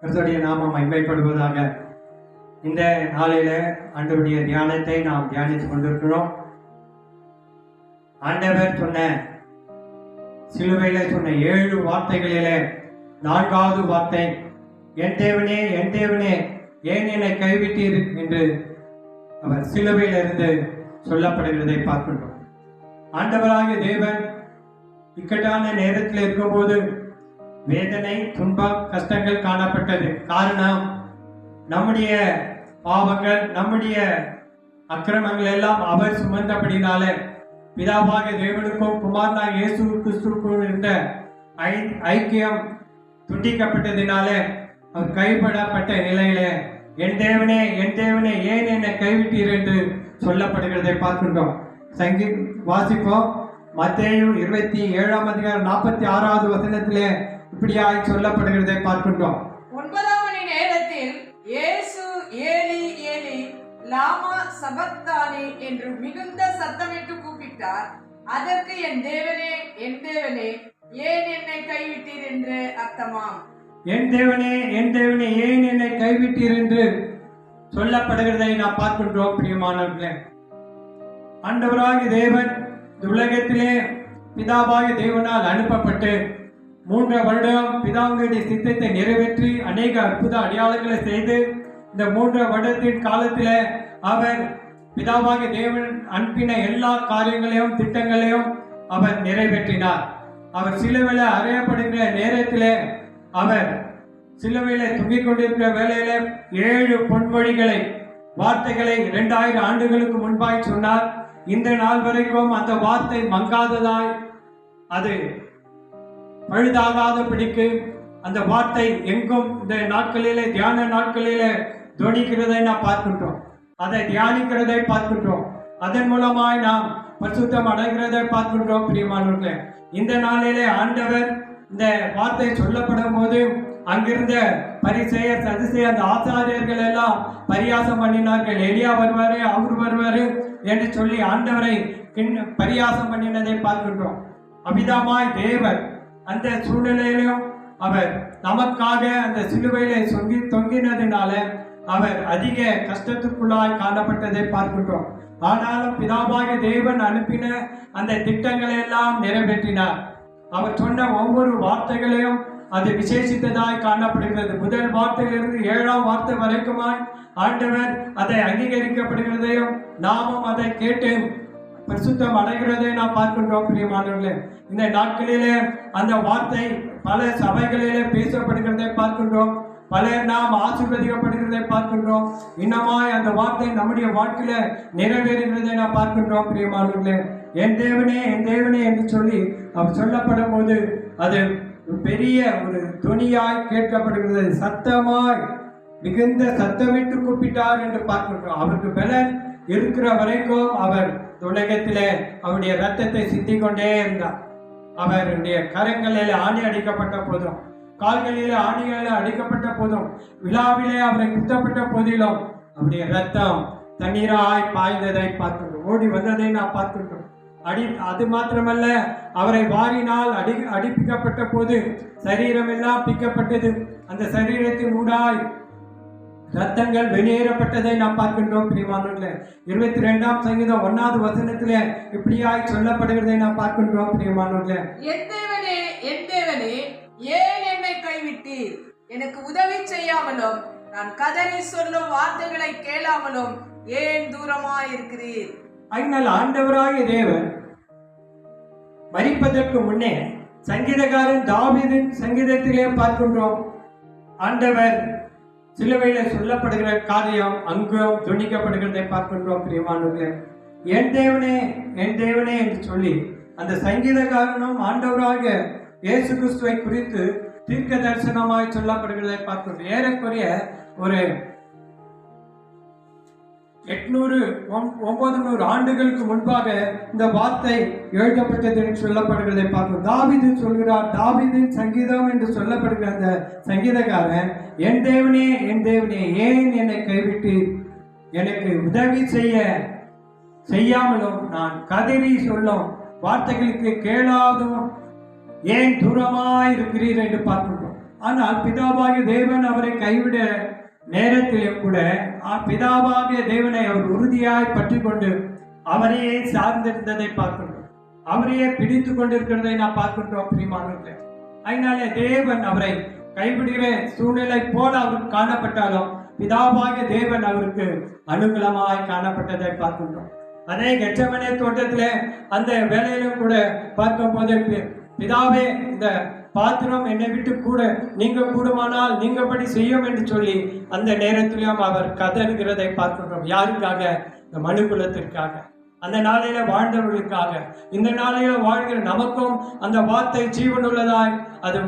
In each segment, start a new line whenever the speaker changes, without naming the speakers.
கர்த்தருடைய நாமம் மகிமைப்படுவதாக. இந்த நாளில ஆண்டவருடைய தியானத்தை நாம் தியானித்துக் கொண்டிருக்கிறோம். ஆண்டவர் சொன்ன சிலுவையில சொன்ன 7 வார்த்தைகளிலே 4வது வார்த்தை, என் தேவனே என் தேவனே ஏன் என்னை கைவிட்டீர் என்று அவர் சிலுவையிலிருந்து சொல்லப்படுகிறதை பார்க்கின்றோம். ஆண்டவராகிய தேவன் இக்கட்டான நேரத்தில் இருக்கும்போது வேதனை, துன்பம், கஷ்டங்கள் காணப்பட்டது. காரணம், நம்முடைய பாவங்கள், நம்முடைய அக்கிரமங்கள் எல்லாம் அவர் சுமந்தபடினால பிதாவாக தேவனுக்கும் குமாரனாக இயேசு கிறிஸ்துவுக்கும் இருந்த ஐக்கியம் துண்டிக்கப்பட்டதினால அவர் கைப்படப்பட்ட நிலையில என் தேவனே ஏன் என்னை கைவிட்டீர் என்று சொல்லப்படுகிறதை பார்க்கின்றோம். வாசிப்போம். மத்தேயு 27 அதிகாரம் 46வது வசனத்திலே இப்படியாய் சொல்லப்படுகிறதை பார்க்கின்றோம்.
9ஆம் மணி நேரத்தில் இயேசு ஏலி ஏலி லாமா சபக்தானி என்று மிகுந்த சத்தமிட்டு கூப்பிட்டார். அதற்கு என் தேவனே ஏன் என்னை கைவிட்டீர் என்று அர்த்தமாம்.
என் தேவனே ஏன் என்னை கைவிட்டீர் என்று சொல்லப்படுகிறதை நாம் பார்க்கின்றோம். பிரியமானவர்களே, ஆண்டவராகிய தேவன் உலகத்திலே பிதாவாகிய தேவனால் அனுப்பப்பட்டு 3 வருடம் பிதாவுடைய சித்தத்தை நிறைவேற்றி அநேக அற்புத அடையாளங்களை செய்து இந்த 3 வருடத்தின் காலத்தில் அவர் பிதாவாகிய தேவன் அனுப்பின எல்லா காரியங்களையும் திட்டங்களையும் அவர் நிறைவேற்றினார். அவர் சிலுவையில அறையப்படுகிற நேரத்தில் அவர் சிலுவையில தொங்கிக் கொண்டிருக்கிற வேளையில 7 பொன்மொழிகளை வார்த்தைகளை 2000 ஆண்டுகளுக்கு முன்பாய் சொன்னார். இந்த நாள் வரைக்கும் அந்த வார்த்தை மங்காததாய், அது பழுதாகாதபடிக்கு அந்த வார்த்தை எங்கும் இந்த நாட்களிலே, தியான நாட்களிலே துணிக்கிறதை நாம் பார்க்கின்றோம். அதை தியானிக்கிறதை பார்க்கின்றோம். அதன் மூலமாய் நாம் பரிசுத்தம் அடைகிறதை பார்க்கின்றோம். பிரியமானவர்களே, இந்த நாளிலே ஆண்டவர் இந்த வார்த்தை சொல்லப்படும் போது அங்கிருந்த பரிசேயர், சதுசேயர், அந்த ஆசாரியர்கள் எல்லாம் பரியாசம் பண்ணினார்கள். எலியா வருவாரு, அவர் வருவாரு என்று சொல்லி ஆண்டவரை பரியாசம் பண்ணினதை பார்க்கின்றோம். அபிதமாய் தேவர் அந்த சூழ்நிலையிலும் அவர் நமக்காக அந்த சிலுவையிலே தொங்கினதினால அவர் அதிக கஷ்டத்துக்குள்ளாய் காணப்பட்டதை பார்க்கின்றோம். ஆனாலும் பிதாவாகிய தேவன் அனுப்பின அந்த திட்டங்களை எல்லாம் நிறைவேற்றினார். அவர் சொன்ன ஒவ்வொரு வார்த்தைகளையும் அது விசேஷித்ததாய் காணப்படுகிறது. முதல் வார்த்தையிலிருந்து 7ஆம் வார்த்தை வரைக்குமாய் ஆண்டவர் அதை அங்கீகரிக்கப்படுகிறதையும் நாமும் அதை கேட்டு பரிசுத்தம் அடைகிறதை நாம் பார்க்கின்றோம். பிரியமானவர்களே, இந்த நாட்களிலே அந்த வார்த்தை பல சபைகளிலே பேசப்படுகிறதை பார்க்கின்றோம். பலர் நாம் ஆசீர்வதிக்கப்படுகிறதை பார்க்கின்றோம். இன்னமாய் அந்த வார்த்தை நம்முடைய வாழ்க்கையில நிறைவேறுகிறதை நாம் பார்க்கின்றோம். பிரியமானவர்களே, என் தேவனே என்று சொல்லி அவர் சொல்லப்படும் போது அது பெரிய ஒரு துணியாய் கேட்கப்படுகிறது. சத்தமாய் மிகுந்த சத்தமிட்டு கூப்பிட்டார் என்று பார்க்கின்றோம். அவருக்கு பலன் இருக்கிற வரைக்கும் அவர் உலகத்திலே அவருடைய ரத்தத்தை சிந்திக் கொண்டே இருந்தார். அவருடைய கரங்களில் ஆணி அடிக்கப்பட்ட போதும், கால்களிலே ஆணிகளில் அடிக்கப்பட்ட போதும், விழாவிலே அவரை குத்தப்பட்ட போதிலும் அவருடைய ரத்தம் தண்ணீராய் பாய்ந்ததை பார்க்கின்றோம். ஓடி வந்ததை நாம் பார்க்கின்றோம். அது மாத்திரமல்ல, அவரை வாரினால் அடிப்பிக்கப்பட்ட போது சரீரம் எல்லாம் பிக்கப்பட்டது. அந்த சரீரத்தின் ஊடாய் ரத்தங்கள் வெளியேறப்பட்டதை நாம் பார்க்கின்றோம். பிரியமானவர்களே, 22ஆம் சங்கீதம் 1வது வசனத்திலே இப்படியாய் சொல்லப்படுகிறதை நாம் பார்க்கின்றோம். பிரியமானவர்களே,
என் தேவனே ஏன் என்னை கைவிட்டீர்? எனக்கு உதவி செய்யாமலும் நான் கதறி சொல்லும் வார்த்தைகளை கேளாமலும் ஏன் தூரமாய் இருக்கிறீர்?
அதனால் ஆண்டவராகிய தேவன் மரிப்பதற்கு முன்னே சங்கீதக்காரன் தாவீதின் சங்கீதத்திலே பார்க்கின்றோம். ஆண்டவர் சிலுவையில சொல்லப்படுகிற காரியம் அங்கும் துணிக்கப்படுகிறதை பார்க்கின்றோம். பிரியமானவர்களே, என் தேவனே என்று சொல்லி அந்த சங்கீதக்காரனும் ஆண்டவராகிய இயேசு கிறிஸ்துவை குறித்து தீர்க்க தரிசனமாய் சொல்லப்படுகிறதை பார்க்கின்றோம். ஏறக்குறைய ஒரு 800-900 ஆண்டுகளுக்கு முன்பாக இந்த வார்த்தை எழுதப்பட்டது என்று சொல்லப்படுகிறதை பார்க்கிறோம். தாவீது சொல்கிறார். தாவீதின் சங்கீதம் என்று சொல்லப்படுகிற அந்த சங்கீதக்காரன், என் தேவனே ஏன் என்னை கைவிட்டு எனக்கு உதவி செய்யாமலும் நான் கதறி சொல்லும் வார்த்தைகளுக்கு கேளாதும் ஏன் தூரமாய் இருக்கிறீர் என்று பார்க்கின்றோம். ஆனால் பிதாவாகிய தேவன் அவரை கைவிட நேரத்திலும் கூட பிதாவாகிய தேவனை அவர் உறுதியாய் பற்றி கொண்டு அவரையே சார்ந்திருந்ததை பார்க்கின்றோம். அவரையே பிடித்து கொண்டிருக்கிறதை நாம் பார்க்கின்றோம் பிரியமானவர்களே. அதனாலே தேவன் அவரை கைவிடுகிற சூழ்நிலை போல அவர் காணப்பட்டாலும் பிதாவாகிய தேவன் அவருக்கு அனுகூலமாய் காணப்பட்டதை பார்க்கின்றோம். அதே கெச்சமனே தோட்டத்திலே அந்த வேலையிலும் கூட பார்க்கும் போது பிதாவே இந்த பாத்திரம் என்னை விட்டு கூட நீங்க கூடுமானால் நீங்கபடி செய்யும் என்று சொல்லி அந்த நேரத்திலும் அவர் கதறுகிறதை பார்க்கின்றோம். யாருக்காக? இந்த மனுக்குலத்திற்காக, அந்த நாளையில வாழ்ந்தவர்களுக்காக. இந்த நாளையில வாழ்கிற நமக்கும் அந்த வார்த்தை ஜீவனுள்ளதாய், அது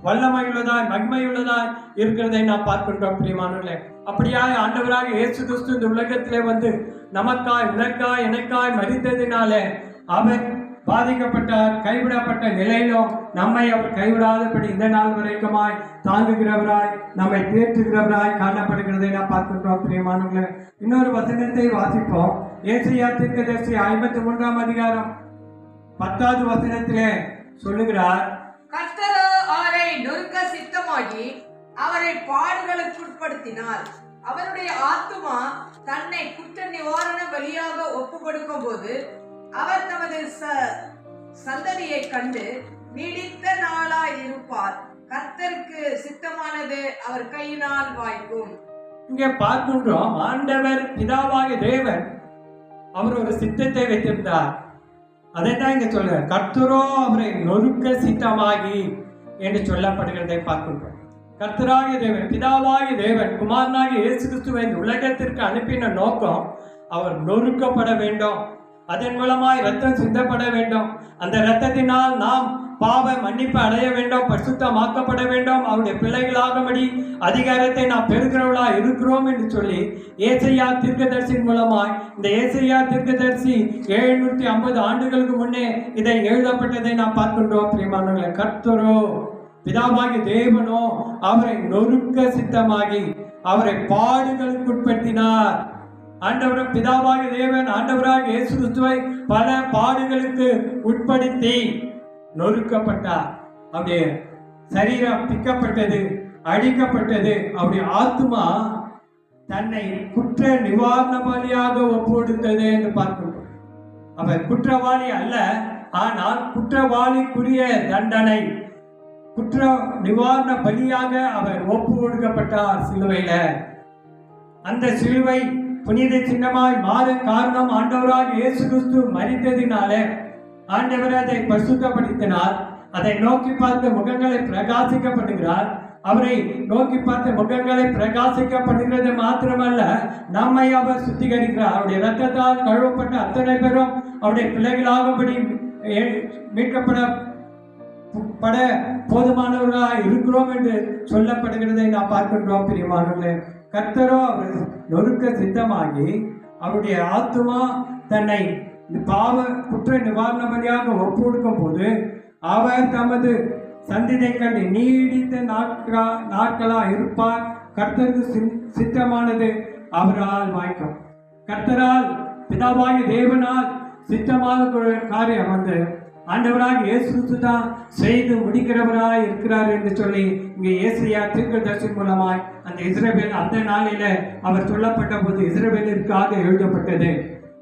வல்லமையுள்ளதாய், மகிமையுள்ளதாய் இருக்கிறதை நாம் பார்க்கின்றோம் பிரியமானவர்களே. அப்படியாய் ஆண்டவராக இயேசு கிறிஸ்து இந்த உலகத்திலே வந்து நமக்காய், உனக்காய், எனக்காய் மரித்ததினாலே அவர் பாதிக்கப்பட்டார். கைவிடப்பட்ட நிலையிலும் நம்மை அவர் கைவிடாதபடி இந்த நாள் வரைக்குமாய் தாங்குகிறவராய், நம்மை தேற்றுகிறவராய் காணப்படுகிறதை நாம் பார்க்கின்றோம் பிரியமானவர்களே. இன்னொரு வசனத்தை வாசிப்போம். ஏசாயா தீர்க்கதரிசி 53ஆம் அதிகாரம் 10வது வசனத்திலே சொல்லுகிறார்,
கர்த்தரோ அவரை நொறுக்க சித்தமாகி அவரை பாடுகளுக்குட்படுத்தினார். அவருடைய ஆத்துமா தன்னை குற்ற நிவாரண பலியாக ஒப்பு கொடுக்கும் போது அவர் தமது சந்ததியை கண்டு நீடித்த நாளாய் இருப்பார். கர்த்தருக்கு சித்தமானது அவர் கையினால் வாய்க்கும்.
இங்கே பார்க்கின்றோம், ஆண்டவர் பிதாவாகிய தேவன் அவர் ஒரு சித்தத்தை வைத்திருந்தார். அதைத்தான் இங்க சொல்ற, கர்த்தரோ அவரை நொறுக்க சித்தமாகி என்று சொல்லப்படுகிறதை பார்க்கின்றோம். கர்த்தராகிய தேவன், பிதாவாகிய தேவன் குமாரனாகிய இயேசு கிறிஸ்துவை இந்த உலகத்திற்கு அனுப்பின நோக்கம் அவர் நொறுக்கப்பட வேண்டும், அதன் மூலமாய் ரத்தம் சிந்தப்பட வேண்டும், அந்த ரத்தத்தினால் நாம் பாவ மன்னிப்பு அடைய வேண்டும், பரிசுத்தமாக்கப்பட வேண்டும், அவருடைய பிள்ளைகளாகும்படி அதிகாரத்தை நாம் பெறுகிறவர்களா இருக்கிறோம் என்று சொல்லி ஏசாயா தீர்க்கதரிசியின் மூலமாய், இந்த ஏசாயா தீர்க்கதரிசி 750 ஆண்டுகளுக்கு முன்னே இதை எழுதப்பட்டதை நாம் பார்க்கின்றோம் பிரியமானவர்களே. கர்த்தரோ பிதாவாகிய தேவனோ அவரை நொறுக்க சித்தமாகி அவரை பாடுகளுக்குட்படுத்தினார். ஆண்டவர் பிதாவாகிய தேவன் ஆண்டவராக இயேசு கிறிஸ்துவை பல பாடுகளுக்கு உட்படுத்தி நொறுக்கப்பட்டார். அவருடைய சரீரம் பிக்கப்பட்டது, அழிக்கப்பட்டது. அவருடைய ஆத்மா தன்னை குற்ற நிவாரண பலியாக ஒப்பு கொடுத்தது என்று பார்க்கிறோம். அவர் குற்றவாளி அல்ல, ஆனால் குற்றவாளிக்குரிய தண்டனை, குற்ற நிவாரண பலியாக அவர் ஒப்பு கொடுக்கப்பட்டார் சிலுவையில. அந்த சிலுவை புனித சின்னமாய் மாற காரணம் ஆண்டவராக இயேசு கிறிஸ்து மரித்ததினாலே ஆண்டவர் அதை பரிசுத்தப்படுத்தினார். அதை நோக்கி பார்த்த முகங்களை பிரகாசிக்கப்படுகிறார். அவரை நோக்கி பார்த்த முகங்களை பிரகாசிக்கப்படுகிறது மாத்திரமல்ல, நம்மை அவர் சுத்திகரிக்கிறார். அவருடைய ரத்தத்தால் கழுவப்பட்ட அத்தனை பேரும் அவருடைய பிள்ளைகளாகும்படி மீட்கப்பட போதுமானவர்களாக இருக்கிறோம் என்று சொல்லப்படுகிறதை நாம் பார்க்கின்றோம் பிரியமானவர்களே. கர்த்தரோ அவர் நொறுக்க சித்தமாகி அவருடைய ஆத்துமா தன்னை பாவ குற்ற நிவாரண பலியாக ஒப்பு கொடுக்கும் போது அவர் தமது சந்ததியை கண்டு நீடித்த நாட்களா இருப்பார். கர்த்தருக்கு சித்தமானது அவரால் வாய்க்கும். கர்த்தரால் பிதாவாகிய தேவனால் சித்தமான காரியம் வந்து ஆண்டவராக இயேசு கிறிஸ்து தான் செய்து முடிக்கிறவராய் இருக்கிறார் என்று சொல்லி இங்கே ஏசாயா தீர்க்கதரிசி மூலமாய் அந்த இஸ்ரவேல் அந்த நாளில அவர் சொல்லப்பட்ட போது இஸ்ரவேலிற்காக எழுதப்பட்டது,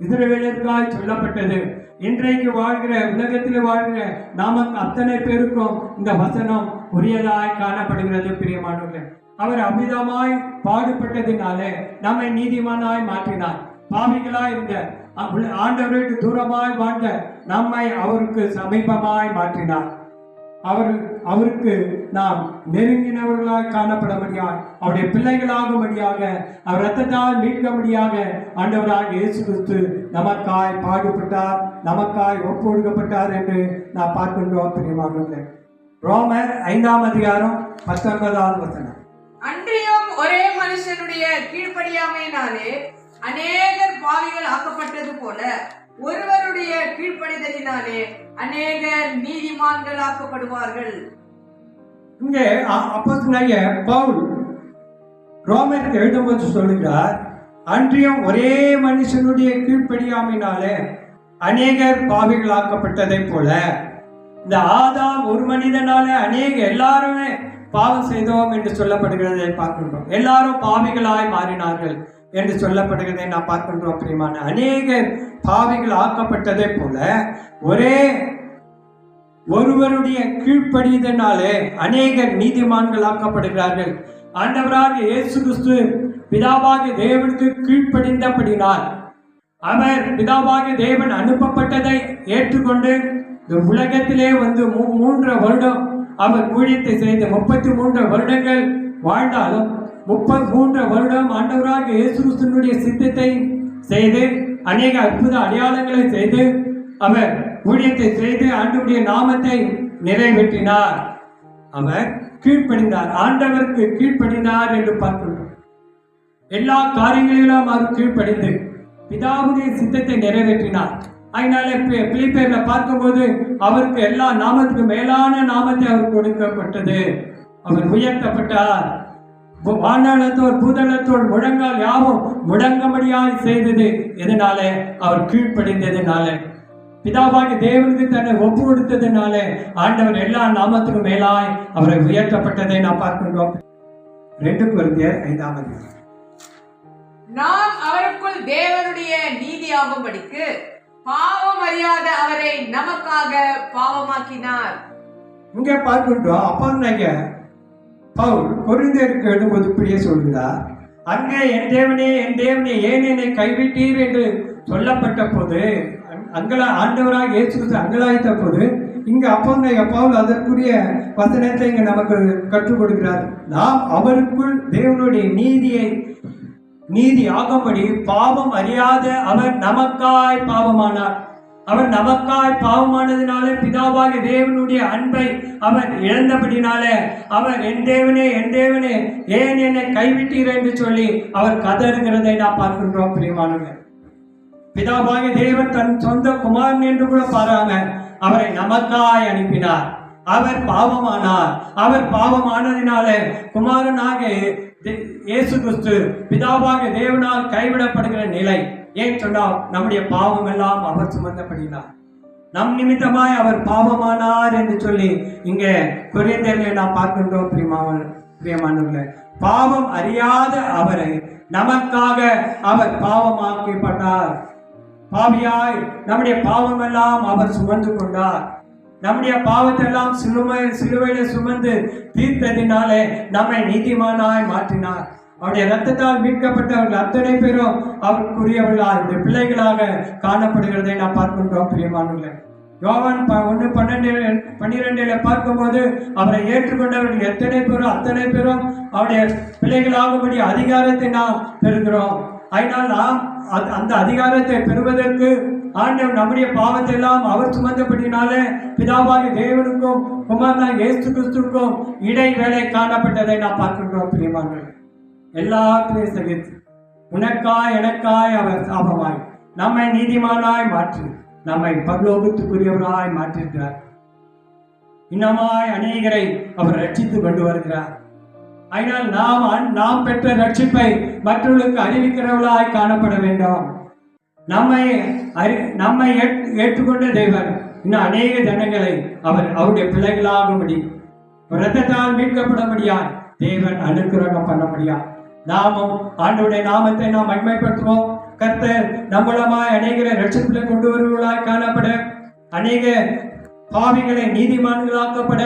இஸ்ரவேலிற்காக சொல்லப்பட்டது. இன்றைக்கு வாழ்கிற உலகத்தில் வாழ்கிற நாம அத்தனை பேருக்கும் இந்த வசனம் உரியதாய் காணப்படுகிறது பிரியமானவர்களே. அவர் அமிதமாய் பாடுபட்டதினாலே நம்மை நீதிமானாய் மாற்றினார். பாவிகளாய் இருந்த ஆண்டவருக்கு தூரமாய் வாழ்ந்த நம்மை அவருக்கு சமீபமாய் மாற்றினார். அவருக்கு நாம் நெருங்கினவர்களாய் காணப்படும்படியாக, அவருடைய பிள்ளைகளாகும்படியாக, அவர் ரத்தத்தால் மீட்கும்படியாக ஆண்டவராக இயேசு கிறிஸ்து நமக்காய் பாடுபட்டார், நமக்காய் ஒப்பு கொடுக்கப்பட்டார் என்று நாம் பார்க்கின்றோம் பிரியமானவர்களே. ரோமர் 5ஆம் அதிகாரம் 19வது வசனம்.
அன்றியும் ஒரே மனுஷனுடைய கீழ்ப்படியாமையினாலே அநேகர் பாவிகள் ஆக்கப்பட்டது போல ஒருவருடைய கீழ்ப்படிதலினாலே அநேகர் நீதிமான்கள் ஆக்கப்படுவார்கள்.
இங்கே அப்போஸ்தலனாகிய பவுல் ரோமருக்கு எழுதும்போது சொல்லுகிறார், அன்றியும் ஒரே மனுஷனுடைய கீழ்ப்படியாமையினாலே அநேகர் பாவிகள் ஆக்கப்பட்டதை போல. இந்த ஆதாம் ஒரு மனிதனால எல்லாருமே பாவம் செய்தோம் என்று சொல்லப்படுகிறதை பார்க்கின்றோம். எல்லாரும் பாவிகளாய் மாறினார்கள் என்று சொல்லப்படுகிறதை நாம் பார்க்கின்றோம். பிரியமான, அநேக பாவிகள் ஆக்கப்பட்டதை போல ஒருவருடைய கீழ்ப்படிதனாலே அநேகர் நீதிமான்கள் ஆக்கப்படுகிறார்கள். ஆண்டவராக இயேசு கிறிஸ்து பிதாவாகிய தேவனுக்கு கீழ்ப்படிந்தபடினால், அவர் பிதாவாகிய தேவன் அனுப்பப்பட்டதை ஏற்றுக்கொண்டு இந்த உலகத்திலே வந்து 3 வருடம் அவர் ஊழியத்தை செய்து 33 வருடங்கள் வாழ்ந்தாலும் 33 வருடம் ஆண்டவராக இயேசு கிறிஸ்துவினுடைய சித்தத்தை செய்து அநேக அற்புத அடையாளங்களை செய்து அவர் ஊழியத்தை செய்து ஆண்டவருடைய நாமத்தை நிறைவேற்றினார். அவர் கீழ்ப்படிந்தார், ஆண்டவருக்கு கீழ்ப்படினார் என்று பார்க்கின்றோம். எல்லா காரியங்களிலும் அவர் கீழ்ப்படிந்து பிதாவுடைய சித்தத்தை நிறைவேற்றினார். அதனால பிலிப்பியர்ல பார்க்கும்போது அவருக்கு எல்லா நாமத்துக்கு மேலான நாமத்தை அவர் கொடுக்கப்பட்டது. அவர் உயர்த்தப்பட்டார். வானத்தோர் பூதளத்தோர் முழங்கால் யாவும் முடங்கமடியாய் செய்தது எதனால? அவர் கீழ்ப்படிந்ததுனால, பிதாவாகிய தேவனுக்கு தன்னை ஒப்பு கொடுத்ததுனால ஆண்டவர் எல்லா நாமத்துக்கும் மேலாய் அவரை உயர்த்தப்பட்டதை நாம் பார்க்கின்றோம். 2 கொரிந்தியர் 5ஆம் அதிகாரம்.
நாம் அவருக்குள் தேவனுடைய நீதியாகும்படிக்கு பாவம் அறியாத அவரை நமக்காக பாவமாக்கினார்.
இங்க பார்க்கின்றோம். அப்போ பவுல் கொரிந்தியருக்கு எழுதும்போது இப்படியே சொல்கிறார், அங்கே என் தேவனே ஏன் என்னை கைவிட்டீர் என்று சொல்லப்பட்ட போது, ஆண்டவராக இயேசு கிறிஸ்து அங்கலாய்த்த போது, இங்க அப்போ பவுல் அதற்குரிய வசனத்தை இங்க நமக்கு கற்றுக் கொடுக்கிறார். நாம் அவருக்குள் தேவனுடைய நீதி ஆகும்படி பாவம் அறியாத அவர் நமக்காய் பாவமானார். அவர் நமக்காய் பாவமானதினாலே பிதாவாகிய தேவனுடைய அன்பை அவர் இழந்தபடினாலே அவர் என் தேவனே ஏன் என்னை கைவிட்டீர் என்று சொல்லி அவர் கதறுகிறதை நாம் பார்க்கின்றோம். பிரியமானவர்களே, பிதாவாகிய தேவன் தன் சொந்த குமாரன் என்று கூட பாராம அவரை நமக்காய் அனுப்பினார். அவர் பாவமானார். அவர் பாவமானதினாலே குமாரனாக இயேசு கிறிஸ்து பிதாவாகிய தேவனால் கைவிடப்படுகிற நிலை. ஏன் சொன்னால் நம்முடைய பாவம் எல்லாம் அவர் சுமந்தபடினார். நம் நிமித்தமாய் அவர் பாவமானார் என்று சொல்லி இங்கே கொரிந்தியர்களை நாம் பார்க்கின்றோம். பிரியமானவர்களே, பாவம் அறியாத அவரை நமக்காக அவர் பாவமாக்கப்பட்டார். பாவியாய் நம்முடைய பாவம் எல்லாம் அவர் சுமந்து கொண்டார். நம்முடைய பாவத்தை எல்லாம் சிலுவையில சுமந்து தீர்த்ததினாலே நம்மை நீதிமானாய் மாற்றினார். அவருடைய ரத்தத்தால் மீட்கப்பட்டவர்கள் அத்தனை பேரும் அவருக்குரியவர்களாக பிள்ளைகளாக காணப்படுகிறதை நாம் பார்க்கின்றோம். பிரியமானவர்களே, யோவான் 1:12 பார்க்கும்போது அவரை ஏற்றுக்கொண்டவர்கள் எத்தனை பேரும் அத்தனை பேரும் அவருடைய பிள்ளைகளாகும்படி அதிகாரத்தை நாம் பெறுகிறோம். அதனால் நாம் அந்த அதிகாரத்தை பெறுவதற்கு ஆண்டவர் நம்முடைய பாவத்தை எல்லாம் அவர் சுமந்தபடினாலே பிதாவாகிய தேவனுக்கும் குமாரனாகிய இயேசு கிறிஸ்துவுக்கும் இடைவேளை காணப்பட்டதை நாம் பார்க்கின்றோம். பிரியமானவர்களே, எல்லாத்தையும் சகித்து உனக்காய் எனக்காய் அவர் சாபமாய் நம்மை நீதிமானாய் மாற்றி நம்மை பரலோகத்துக்குரியவராய் மாற்றிருக்கிறார். இன்னமாய் அநேகரை அவர் ரட்சித்து கொண்டு வருகிறார். அதனால் நாம் பெற்ற ரட்சிப்பை மற்றவர்களுக்கு அறிவிக்கிறவர்களாய் காணப்பட வேண்டும். நம்மை ஏற்றுக்கொண்ட தேவன் இன்னும் அநேக ஜனங்களை அவருடைய பிள்ளைகளாகும்படி இரத்தத்தால் மீட்கப்படும்படியாய் தேவன் அனுக்கிரகம் பண்ண முடியாது. நாமும் ஆண்டவருடைய நாமத்தை நாம் மகிமைப்படுத்துவோம். கர்த்தர் நம்மளமாய் அநேகரை ரட்சிப்பிலே கொண்டு வருவர்களாய் காணப்பட, அநேக பாவிகளை நீதிமான்களாக்கப்பட,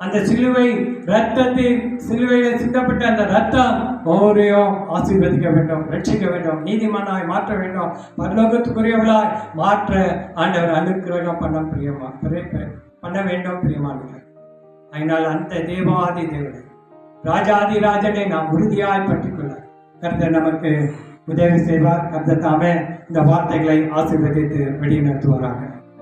அந்த சிலுவையில சிந்தப்பட்ட அந்த ரத்தம் ஒவ்வொருவரையும் ஆசீர்வதிக்க வேண்டும், ரட்சிக்க வேண்டும், நீதிமானாய் மாற்ற வேண்டும், பரலோகத்துக்குரியவர்களாய் மாற்ற ஆண்டவர் அனுக்கிரகம் பண்ண வேண்டும். பிரியமானவர்களே, அதனால் அந்த தேவாதி தேவனை ராஜாதி ராஜனை நாம் உறுதியாய் பற்றிக்கொள்ள கர்த்தர் நமக்கு உதவி செய்வார். கர்த்தர் தாமே இந்த வார்த்தைகளை ஆசீர்வதித்து வெளிநடத்துவாராக.